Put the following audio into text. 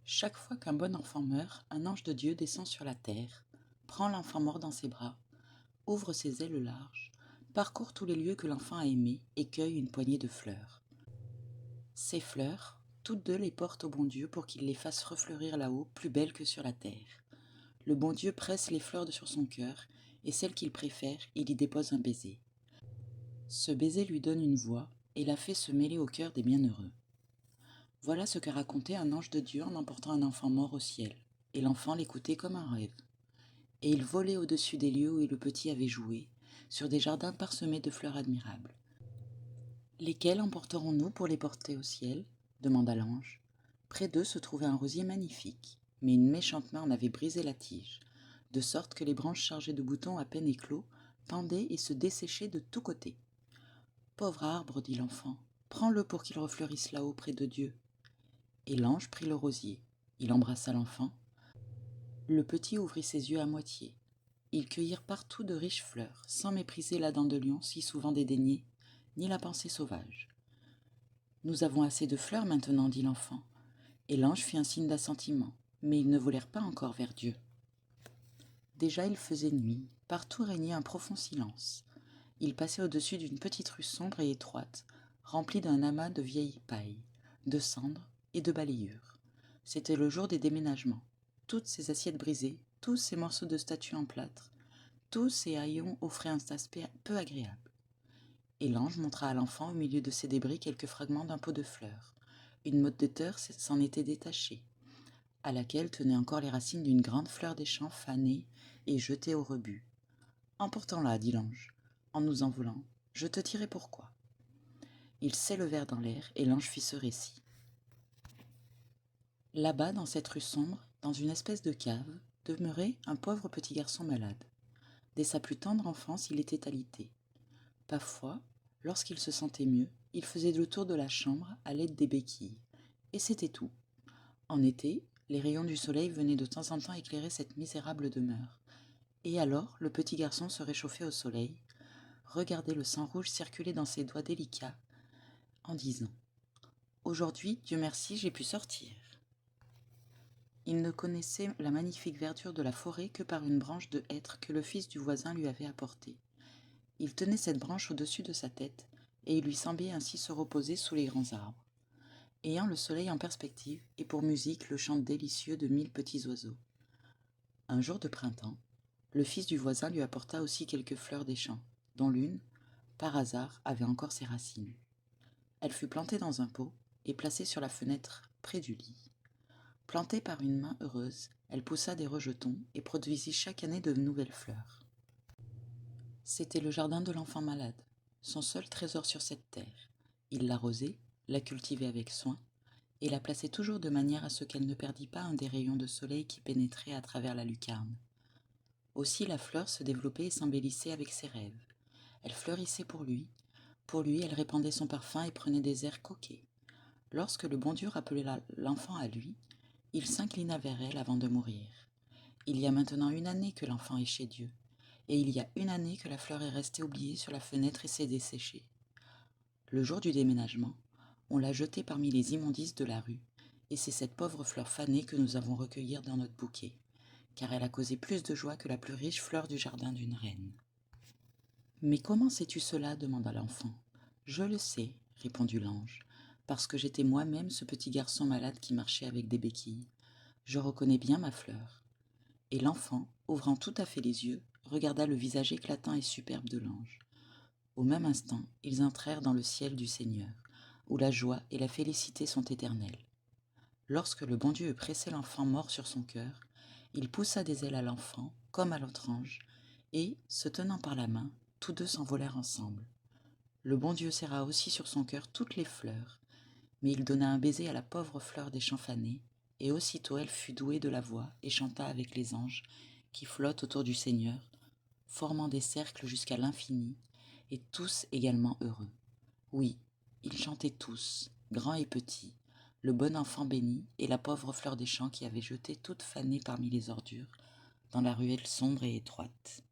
Chaque fois qu'un bon enfant meurt, un ange de Dieu descend sur la terre, prend l'enfant mort dans ses bras, ouvre ses ailes larges, parcourt tous les lieux que l'enfant a aimés et cueille une poignée de fleurs. Ces fleurs, toutes deux les portent au bon Dieu pour qu'il les fasse refleurir là-haut, plus belles que sur la terre. Le bon Dieu presse les fleurs sur son cœur, et celle qu'il préfère, il y dépose un baiser. Ce baiser lui donne une voix, et la fait se mêler au cœur des bienheureux. Voilà ce que racontait un ange de Dieu en emportant un enfant mort au ciel, et l'enfant l'écoutait comme un rêve. Et il volait au-dessus des lieux où le petit avait joué, sur des jardins parsemés de fleurs admirables. Lesquels emporterons-nous pour les porter au ciel ? Demanda l'ange. Près d'eux se trouvait un rosier magnifique, mais une méchante main en avait brisé la tige, de sorte que les branches chargées de boutons à peine éclos pendaient et se desséchaient de tous côtés. Pauvre arbre, dit l'enfant, prends-le pour qu'il refleurisse là-haut près de Dieu. Et l'ange prit le rosier. Il embrassa l'enfant. Le petit ouvrit ses yeux à moitié. Ils cueillirent partout de riches fleurs, sans mépriser la dent de lion si souvent dédaignée, ni la pensée sauvage. Nous avons assez de fleurs maintenant, dit l'enfant. Et l'ange fit un signe d'assentiment, mais ils ne volèrent pas encore vers Dieu. Déjà il faisait nuit, partout régnait un profond silence. Ils passaient au-dessus d'une petite rue sombre et étroite, remplie d'un amas de vieilles pailles, de cendres et de balayures. C'était le jour des déménagements. Toutes ces assiettes brisées, tous ces morceaux de statues en plâtre, tous ces haillons offraient un aspect peu agréable. Et l'ange montra à l'enfant au milieu de ces débris quelques fragments d'un pot de fleurs. Une motte de terre s'en était détachée, à laquelle tenaient encore les racines d'une grande fleur des champs fanée et jetée au rebut. « Emportons-la, dit l'ange. En nous envolant, je te dirai pourquoi. » Ils s'élevèrent dans l'air et l'ange fit ce récit. Là-bas, dans cette rue sombre, dans une espèce de cave, demeurait un pauvre petit garçon malade. Dès sa plus tendre enfance, il était alité. Parfois, lorsqu'il se sentait mieux, il faisait le tour de la chambre à l'aide des béquilles. Et c'était tout. En été, les rayons du soleil venaient de temps en temps éclairer cette misérable demeure. Et alors, le petit garçon se réchauffait au soleil, regardait le sang rouge circuler dans ses doigts délicats, en disant « Aujourd'hui, Dieu merci, j'ai pu sortir ». Il ne connaissait la magnifique verdure de la forêt que par une branche de hêtre que le fils du voisin lui avait apportée. Il tenait cette branche au-dessus de sa tête, et il lui semblait ainsi se reposer sous les grands arbres, ayant le soleil en perspective et pour musique le chant délicieux de 1000 petits oiseaux. Un jour de printemps, le fils du voisin lui apporta aussi quelques fleurs des champs, dont l'une, par hasard, avait encore ses racines. Elle fut plantée dans un pot et placée sur la fenêtre près du lit. Plantée par une main heureuse, elle poussa des rejetons et produisit chaque année de nouvelles fleurs. C'était le jardin de l'enfant malade, son seul trésor sur cette terre. Il l'arrosait, la cultivait avec soin, et la plaçait toujours de manière à ce qu'elle ne perdît pas un des rayons de soleil qui pénétraient à travers la lucarne. Aussi la fleur se développait et s'embellissait avec ses rêves. Elle fleurissait pour lui elle répandait son parfum et prenait des airs coquets. Lorsque le bon Dieu rappelait l'enfant à lui, il s'inclina vers elle avant de mourir. Il y a maintenant 1 année que l'enfant est chez Dieu, et il y a 1 année que la fleur est restée oubliée sur la fenêtre et s'est desséchée. Le jour du déménagement, on l'a jetée parmi les immondices de la rue, et c'est cette pauvre fleur fanée que nous avons recueillie dans notre bouquet, car elle a causé plus de joie que la plus riche fleur du jardin d'une reine. « Mais comment sais-tu cela ? Demanda l'enfant. « Je le sais, répondit l'ange, parce que j'étais moi-même ce petit garçon malade qui marchait avec des béquilles. Je reconnais bien ma fleur. » Et l'enfant, ouvrant tout à fait les yeux, regarda le visage éclatant et superbe de l'ange. Au même instant, ils entrèrent dans le ciel du Seigneur, où la joie et la félicité sont éternelles. Lorsque le bon Dieu eut pressé l'enfant mort sur son cœur, il poussa des ailes à l'enfant, comme à l'autre ange, et, se tenant par la main, tous deux s'envolèrent ensemble. Le bon Dieu serra aussi sur son cœur toutes les fleurs, mais il donna un baiser à la pauvre fleur des champs fanés, et aussitôt elle fut douée de la voix et chanta avec les anges qui flottent autour du Seigneur, formant des cercles jusqu'à l'infini, et tous également heureux. Oui, ils chantaient tous, grands et petits, le bon enfant béni et la pauvre fleur des champs qui avait jeté toute fanée parmi les ordures dans la ruelle sombre et étroite.